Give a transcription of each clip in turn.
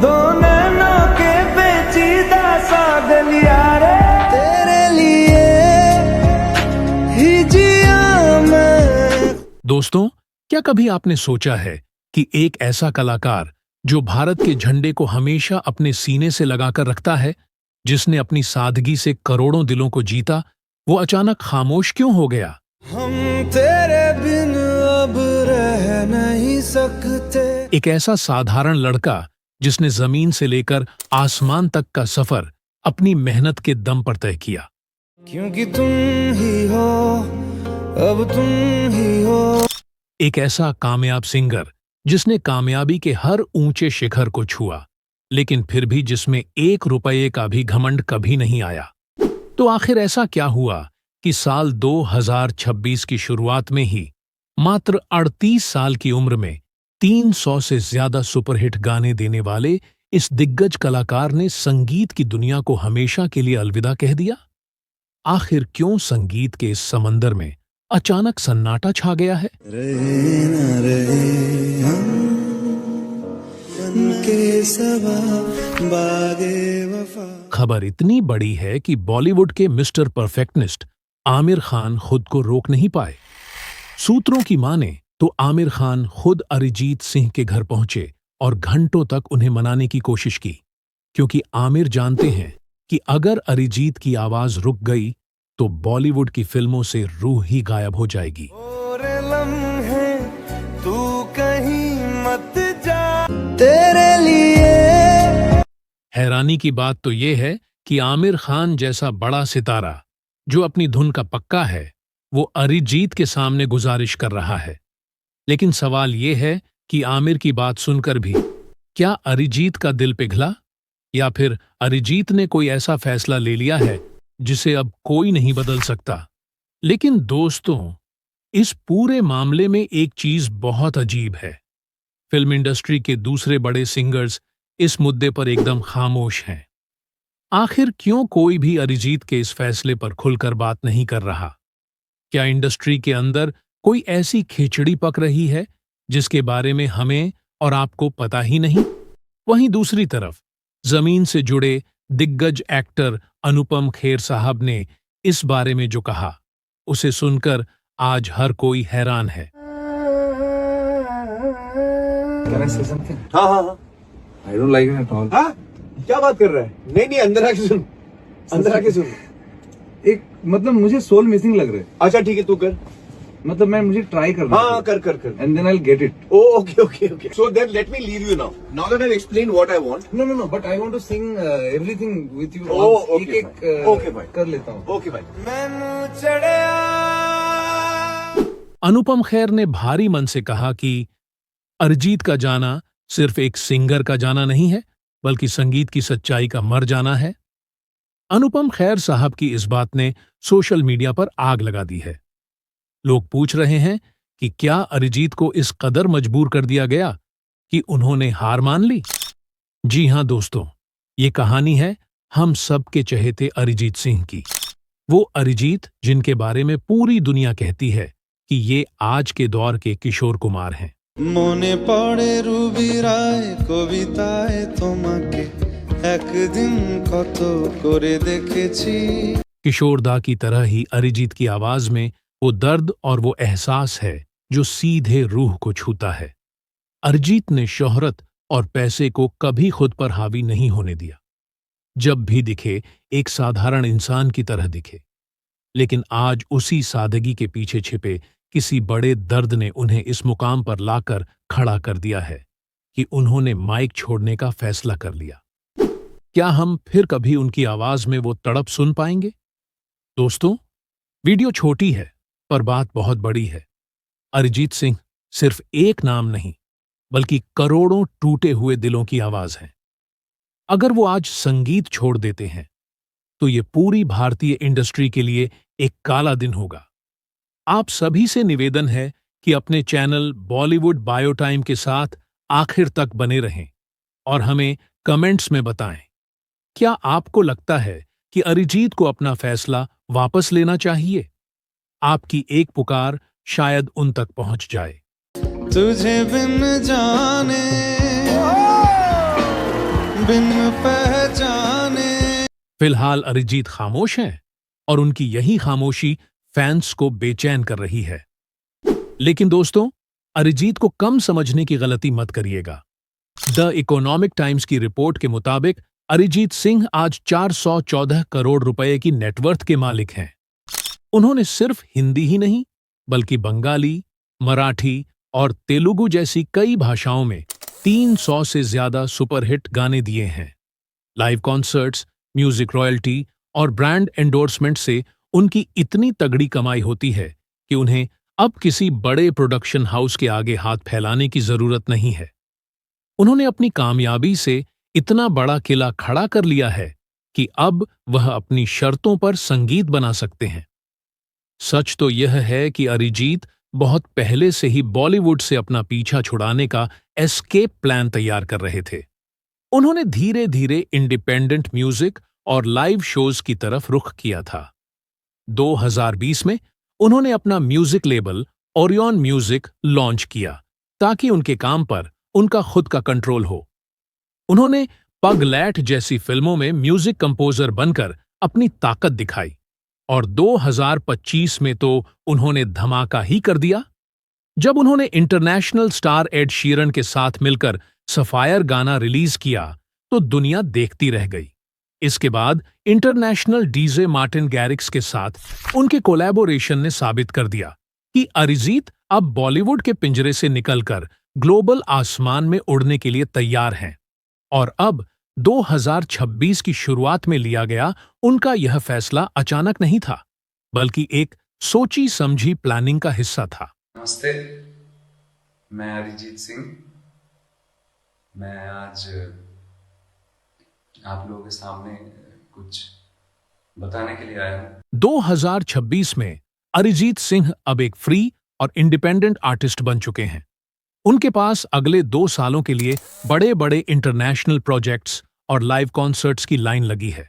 दो नैनों के पेचीदा सा गलिया रे, तेरे लिए ही जिया मैं। दोस्तों, क्या कभी आपने सोचा है कि एक ऐसा कलाकार जो भारत के झंडे को हमेशा अपने सीने से लगाकर रखता है, जिसने अपनी सादगी से करोड़ों दिलों को जीता, वो अचानक खामोश क्यों हो गया? हम तेरे बिन अब रह नहीं सकते। एक ऐसा साधारण लड़का जिसने जमीन से लेकर आसमान तक का सफर अपनी मेहनत के दम पर तय किया। क्योंकि तुम ही हो, अब तुम ही हो। एक ऐसा कामयाब सिंगर जिसने कामयाबी के हर ऊंचे शिखर को छुआ, लेकिन फिर भी जिसमें 1 रुपये का भी घमंड कभी नहीं आया। तो आखिर ऐसा क्या हुआ कि साल 2026 की शुरुआत में ही मात्र 38 साल की उम्र में 300 से ज्यादा सुपरहिट गाने देने वाले इस दिग्गज कलाकार ने संगीत की दुनिया को हमेशा के लिए अलविदा कह दिया? आखिर क्यों संगीत के इस समंदर में अचानक सन्नाटा छा गया है? रहे न रहे हम बन के सबा बागे वफा। खबर इतनी बड़ी है कि बॉलीवुड के मिस्टर परफेक्टनिस्ट आमिर खान खुद को रोक नहीं पाए। सूत्रों की माने तो आमिर खान खुद अरिजीत सिंह के घर पहुंचे और घंटों तक उन्हें मनाने की कोशिश की, क्योंकि आमिर जानते हैं कि अगर अरिजीत की आवाज रुक गई तो बॉलीवुड की फिल्मों से रूह ही गायब हो जाएगी। और लम्हे तू कहीं मत जा, तेरे लिए। हैरानी की बात तो यह है कि आमिर खान जैसा बड़ा सितारा जो अपनी धुन का पक्का है, वो अरिजीत के सामने गुजारिश कर रहा है। लेकिन सवाल यह है कि आमिर की बात सुनकर भी क्या अरिजीत का दिल पिघला, या फिर अरिजीत ने कोई ऐसा फैसला ले लिया है जिसे अब कोई नहीं बदल सकता? लेकिन दोस्तों, इस पूरे मामले में एक चीज बहुत अजीब है। फिल्म इंडस्ट्री के दूसरे बड़े सिंगर्स इस मुद्दे पर एकदम खामोश हैं। आखिर क्यों कोई भी अरिजीत के इस फैसले पर खुलकर बात नहीं कर रहा? क्या इंडस्ट्री के अंदर कोई ऐसी खिचड़ी पक रही है जिसके बारे में हमें और आपको पता ही नहीं? वहीं दूसरी तरफ जमीन से जुड़े दिग्गज एक्टर अनुपम खेर साहब ने इस बारे में जो कहा, उसे सुनकर आज हर कोई हैरान है। हाँ हाँ हाँ, I don't like it at all. हाँ क्या बात कर रहा है? नहीं नहीं, अंदर आके सुन, अंदर आके सुन। एक मतलब मुझे सोल मिसिंग लग रहा है। अच्छा ठीक है, तू कर। मतलब मुझे ट्राई करना हाँ कर कर कर। and then I'll get it. Oh, okay, okay, okay. So then let me leave you now. Now that I've explained what I want. No, but I want to sing everything with you. Oh, once. okay, एक fine. Okay, fine. कर लेता हूँ। Okay, fine. मैनू चढ़िया। अनुपम खेर ने भारी मन से कहा कि अरिजीत का जाना सिर्फ एक सिंगर का जाना नहीं है, बल्कि संगीत की सच्चाई का मर जाना है। अनुपम खेर साहब की इस बात ने सोशल मीडिया पर आग लगा दी है। लोग पूछ रहे हैं कि क्या अरिजीत को इस कदर मजबूर कर दिया गया कि उन्होंने हार मान ली? जी हां दोस्तों, ये कहानी है हम सबके चहेते अरिजीत सिंह की। वो अरिजीत जिनके बारे में पूरी दुनिया कहती है कि ये आज के दौर के किशोर कुमार हैं। মনে পড়ে রুবি রায় কবিতায় তোমাকে একদিন কত করে দেখেছি। किशोर दा की तरह ही अरिजीत की आवाज में वो दर्द और वो एहसास है जो सीधे रूह को छूता है। अरिजीत ने शोहरत और पैसे को कभी खुद पर हावी नहीं होने दिया। जब भी दिखे एक साधारण इंसान की तरह दिखे। लेकिन आज उसी सादगी के पीछे छिपे किसी बड़े दर्द ने उन्हें इस मुकाम पर लाकर खड़ा कर दिया है कि उन्होंने माइक छोड़ने का फैसला कर लिया। क्या हम फिर कभी उनकी आवाज में वो तड़प सुन पाएंगे? दोस्तों, वीडियो छोटी है पर बात बहुत बड़ी है। अरिजीत सिंह सिर्फ एक नाम नहीं, बल्कि करोड़ों टूटे हुए दिलों की आवाज है। अगर वो आज संगीत छोड़ देते हैं तो ये पूरी भारतीय इंडस्ट्री के लिए एक काला दिन होगा। आप सभी से निवेदन है कि अपने चैनल बॉलीवुड बायो टाइम के साथ आखिर तक बने रहें और हमें कमेंट्स में बताएं, क्या आपको लगता है कि अरिजीत को अपना फैसला वापस लेना चाहिए? आपकी एक पुकार शायद उन तक पहुंच जाए। तुझे बिन जाने बिन पहचाने। फिलहाल अरिजीत खामोश हैं और उनकी यही खामोशी फैंस को बेचैन कर रही है। लेकिन दोस्तों, अरिजीत को कम समझने की गलती मत करिएगा। द इकोनॉमिक टाइम्स की रिपोर्ट के मुताबिक अरिजीत सिंह आज 414 करोड़ रुपए की नेटवर्थ के मालिक हैं। उन्होंने सिर्फ हिंदी ही नहीं बल्कि बंगाली, मराठी और तेलुगु जैसी कई भाषाओं में 300 से ज्यादा सुपरहिट गाने दिए हैं। लाइव कॉन्सर्ट्स, म्यूजिक रॉयल्टी और ब्रांड एंडोर्समेंट से उनकी इतनी तगड़ी कमाई होती है कि उन्हें अब किसी बड़े प्रोडक्शन हाउस के आगे हाथ फैलाने की जरूरत नहीं है। उन्होंने अपनी कामयाबी से इतना बड़ा किला खड़ा कर लिया है कि अब वह अपनी शर्तों पर संगीत बना सकते हैं। सच तो यह है कि अरिजीत बहुत पहले से ही बॉलीवुड से अपना पीछा छुड़ाने का एस्केप प्लान तैयार कर रहे थे। उन्होंने धीरे धीरे इंडिपेंडेंट म्यूजिक और लाइव शोज की तरफ रुख किया था। 2020 में उन्होंने अपना music label Orion music launch किया ताकि उनके काम पर उनका खुद का कंट्रोल हो। उन्होंने पगलैट जैसी फिल्मों में म्यूजिक कंपोजर बनकर अपनी ताकत दिखाई और 2025 में तो उन्होंने धमाका ही कर दिया जब उन्होंने इंटरनेशनल स्टार एड शीरन के साथ मिलकर सफायर गाना रिलीज किया तो दुनिया देखती रह गई। इसके बाद इंटरनेशनल डीजे मार्टिन गैरिक्स के साथ उनके कोलैबोरेशन ने साबित कर दिया कि अरिजीत अब बॉलीवुड के पिंजरे से निकलकर ग्लोबल आसमान में उड़ने के लिए तैयार हैं। और अब 2026 की शुरुआत में लिया गया उनका यह फैसला अचानक नहीं था, बल्कि एक सोची समझी प्लानिंग का हिस्सा था। नमस्ते, मैं अरिजीत सिंह। मैं आज आप लोगों के सामने कुछ बताने के लिए आया हूँ। 2026 में अरिजीत सिंह अब एक फ्री और इंडिपेंडेंट आर्टिस्ट बन चुके हैं। उनके पास अगले 2 सालों के लिए बड़े बड़े इंटरनेशनल प्रोजेक्ट्स और लाइव कॉन्सर्ट्स की लाइन लगी है।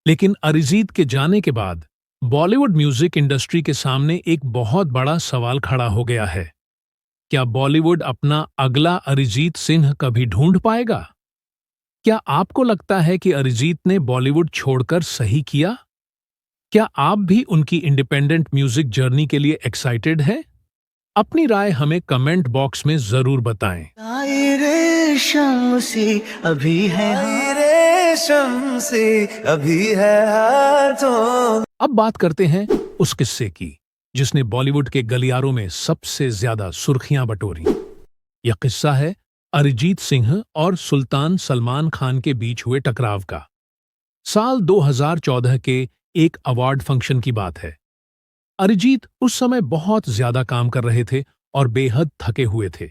लेकिन अरिजीत के जाने के बाद बॉलीवुड म्यूजिक इंडस्ट्री के सामने एक बहुत बड़ा सवाल खड़ा हो गया है। क्या बॉलीवुड अपना अगला अरिजीत सिंह कभी ढूंढ पाएगा? क्या आपको लगता है कि अरिजीत ने बॉलीवुड छोड़कर सही किया? क्या आप भी उनकी इंडिपेंडेंट म्यूजिक जर्नी के लिए एक्साइटेड हैं? अपनी राय हमें कमेंट बॉक्स में जरूर बताएं। रेशम सी अभी है, रेशम सी अभी है हाथों। अब बात करते हैं उस किस्से की जिसने बॉलीवुड के गलियारों में सबसे ज्यादा सुर्खियां बटोरी। यह किस्सा है अरिजीत सिंह और सुल्तान सलमान खान के बीच हुए टकराव का। साल 2014 के एक अवार्ड फंक्शन की बात है। अरिजीत उस समय बहुत ज्यादा काम कर रहे थे और बेहद थके हुए थे।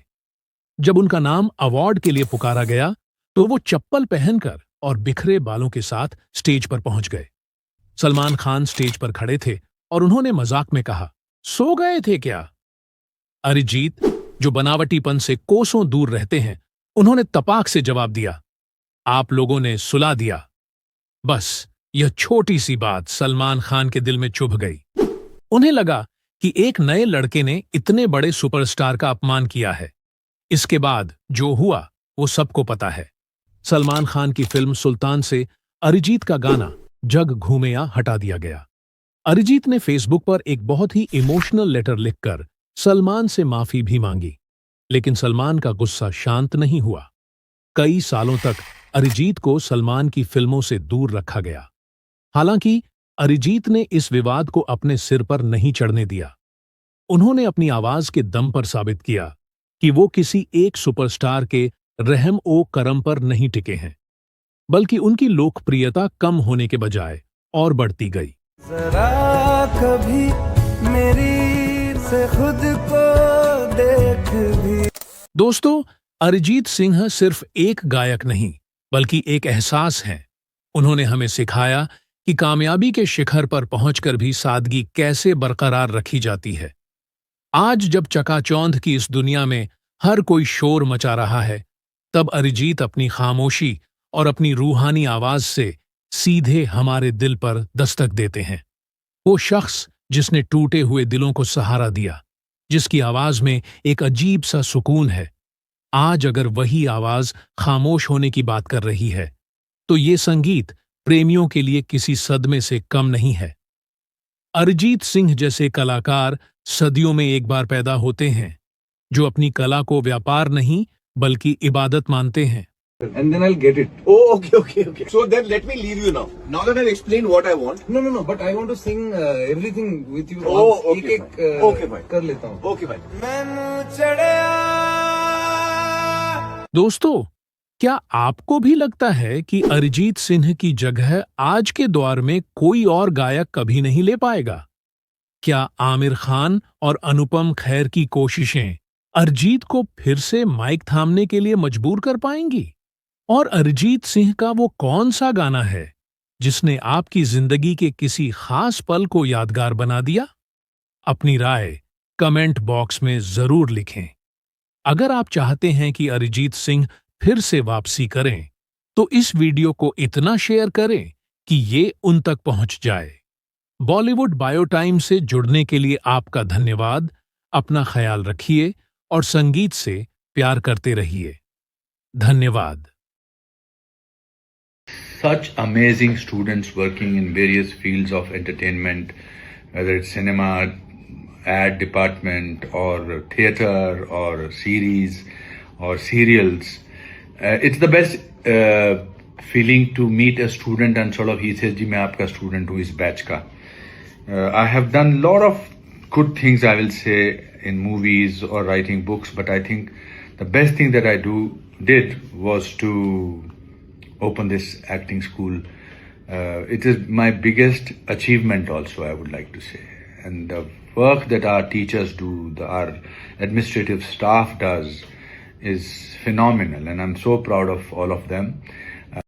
जब उनका नाम अवार्ड के लिए पुकारा गया तो वो चप्पल पहनकर और बिखरे बालों के साथ स्टेज पर पहुंच गए। सलमान खान स्टेज पर खड़े थे और उन्होंने मजाक में कहा, सो गए थे क्या? अरिजीत, जो बनावटीपन से कोसों दूर रहते हैं, उन्होंने तपाक से जवाब दिया, आप लोगों ने सुला दिया। बस यह छोटी सी बात सलमान खान के दिल में चुभ गई। उन्हें लगा कि एक नए लड़के ने इतने बड़े सुपरस्टार का अपमान किया है। इसके बाद जो हुआ वो सबको पता है। सलमान खान की फिल्म सुल्तान से अरिजीत का गाना जग घूमेया हटा दिया गया। अरिजीत ने फेसबुक पर एक बहुत ही इमोशनल लेटर लिखकर सलमान से माफी भी मांगी, लेकिन सलमान का गुस्सा शांत नहीं हुआ। कई सालों तक अरिजीत को सलमान की फिल्मों से दूर रखा गया। हालांकि अरिजीत ने इस विवाद को अपने सिर पर नहीं चढ़ने दिया। उन्होंने अपनी आवाज के दम पर साबित किया कि वो किसी एक सुपरस्टार के रहम ओ करम पर नहीं टिके हैं, बल्कि उनकी लोकप्रियता कम होने के बजाय और बढ़ती गई। जरा कभी मेरी से खुद को देख भी। दोस्तों, अरिजीत सिंह सिर्फ एक गायक नहीं बल्कि एक एहसास हैं। उन्होंने हमें सिखाया कि कामयाबी के शिखर पर पहुंचकर भी सादगी कैसे बरकरार रखी जाती है। आज जब चकाचौंध की इस दुनिया में हर कोई शोर मचा रहा है, तब अरिजीत अपनी खामोशी और अपनी रूहानी आवाज से सीधे हमारे दिल पर दस्तक देते हैं। वो शख्स जिसने टूटे हुए दिलों को सहारा दिया, जिसकी आवाज में एक अजीब सा सुकून है। आज अगर वही आवाज खामोश होने की बात कर रही है, तो ये संगीत प्रेमियों के लिए किसी सदमे से कम नहीं है। अरिजीत सिंह जैसे कलाकार सदियों में एक बार पैदा होते हैं, जो अपनी कला को व्यापार नहीं बल्कि इबादत मानते हैं। And then I'll get it. Oh, okay. So then let me leave you now. Now that I've explained what I want. No. But I want to sing everything with you. Oh, once. okay, एक Okay, fine. कर लेता हूँ. Okay, fine. मैनू चढ़िया दोस्तों, क्या आपको भी लगता है कि अरिजीत सिंह की जगह आज के दौर में कोई और गायक कभी नहीं ले पाएगा? क्या आमिर खान और अनुपम खेर की कोशिशें अरिजीत को फिर से माइक थामने के लिए मजबूर कर पाएंगी? और अरिजीत सिंह का वो कौन सा गाना है जिसने आपकी जिंदगी के किसी खास पल को यादगार बना दिया? अपनी राय कमेंट बॉक्स में जरूर लिखें। अगर आप चाहते हैं कि अरिजीत सिंह फिर से वापसी करें, तो इस वीडियो को इतना शेयर करें कि ये उन तक पहुंच जाए। बॉलीवुड बायो टाइम से जुड़ने के लिए आपका धन्यवाद। अपना ख्याल रखिए और संगीत से प्यार करते रहिए। धन्यवाद। Such amazing students working in various fields of entertainment, whether it's cinema, ad department, or theater, or series, or serials. It's the best feeling to meet a student and sort of he says, "जी मैं आपका student हूँ इस batch का." I have done a lot of good things, I will say, in movies or writing books, but I think the best thing that I did was to open this acting school. It is my biggest achievement also, I would like to say. And the work that our teachers do, our administrative staff does, is phenomenal. And I'm so proud of all of them.